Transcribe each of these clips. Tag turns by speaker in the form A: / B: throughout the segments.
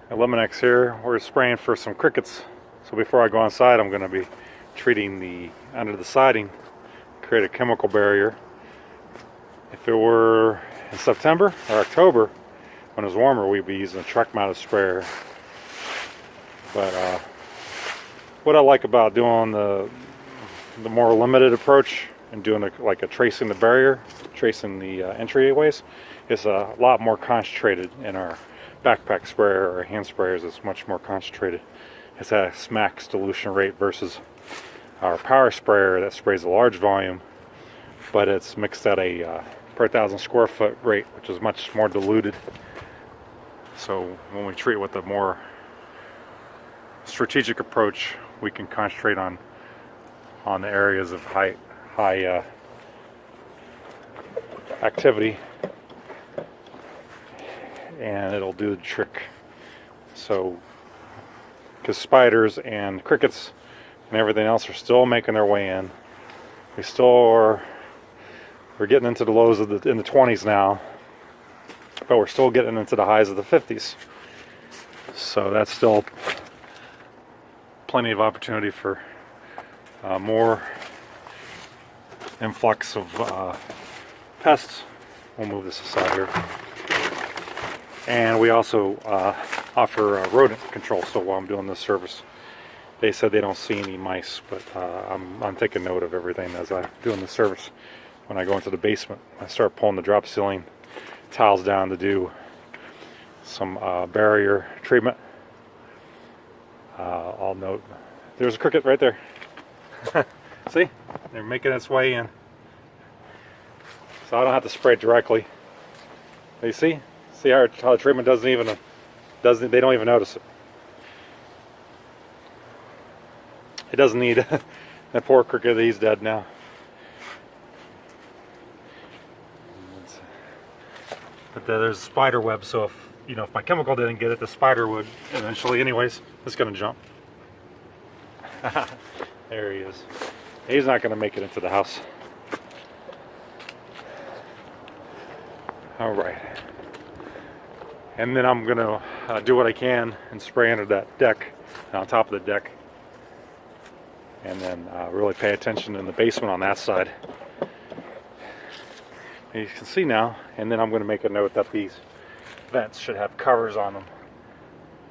A: Eliminex here. We're spraying for some crickets. So before I go inside, I'm going to be treating the under the siding, create a chemical barrier. If it were in September or October, when it was warmer, we'd be using a truck-mounted sprayer. But what I like about doing the more limited approach and doing like a tracing the barrier, tracing the entryways, is a lot more concentrated in our backpack sprayer or hand sprayers. It's much more concentrated. It's at a max dilution rate versus our power sprayer that sprays a large volume, but it's mixed at a per 1,000 square foot rate, which is much more diluted. So when we treat with a more strategic approach, we can concentrate on the areas of high activity, and it'll do the trick. So because spiders and crickets and everything else are still making their way in, we're getting into the lows of in the 20s now, but we're still getting into the highs of the 50s. So that's still plenty of opportunity for more influx of pests. We'll move this aside here. And we also offer rodent control. So while I'm doing this service, they said they don't see any mice, but I'm taking note of everything as I'm doing the service. When I go into the basement, I start pulling the drop ceiling tiles down to do some barrier treatment. I'll note there's a cricket right there. See, they're making its way in, so I don't have to spray it directly. You see how the treatment they don't even notice it. It doesn't need that poor cricket. He's dead now. But there's a spider web, so if my chemical didn't get it, the spider would eventually. Anyways, it's gonna jump. There he is. He's not gonna make it into the house. All right. And then I'm gonna do what I can and spray under that deck, on top of the deck, and then really pay attention in the basement on that side. And you can see now. And then I'm going to make a note that these vents should have covers on them,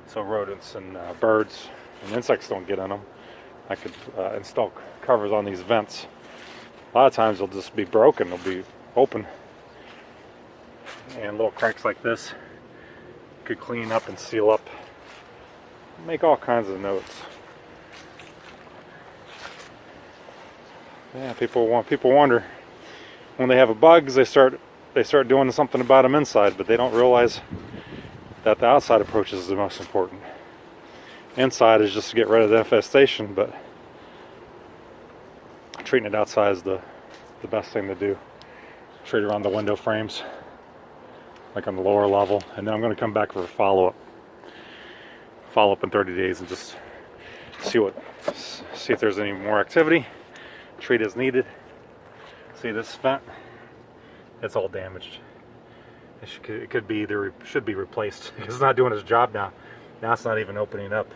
A: so rodents and birds and insects don't get in them. I could install covers on these vents. A lot of times they'll just be broken, they'll be open, and little cracks like this could clean up and seal up. Make all kinds of notes. Yeah, people wonder when they have bugs, they start doing something about them inside, but they don't realize that the outside approach is the most important. Inside is just to get rid of the infestation, but treating it outside is the best thing to do. Treat around the window frames, like on the lower level, and then I'm going to come back for a follow-up in 30 days and just see if there's any more activity. Treat as needed. See this vent? It's all damaged. It should be replaced. It's not doing its job now. Now it's not even opening up.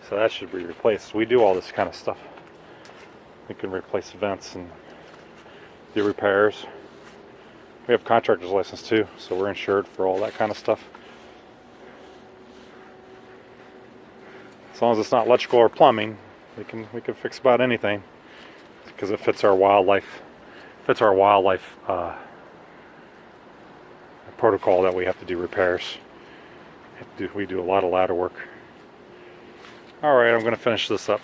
A: So that should be replaced. We do all this kind of stuff. We can replace vents and do repairs. We have contractor's license too, so we're insured for all that kind of stuff. As long as it's not electrical or plumbing, we can fix about anything, because it fits our wildlife protocol that we have to do repairs. We do a lot of ladder work. Alright, I'm going to finish this up.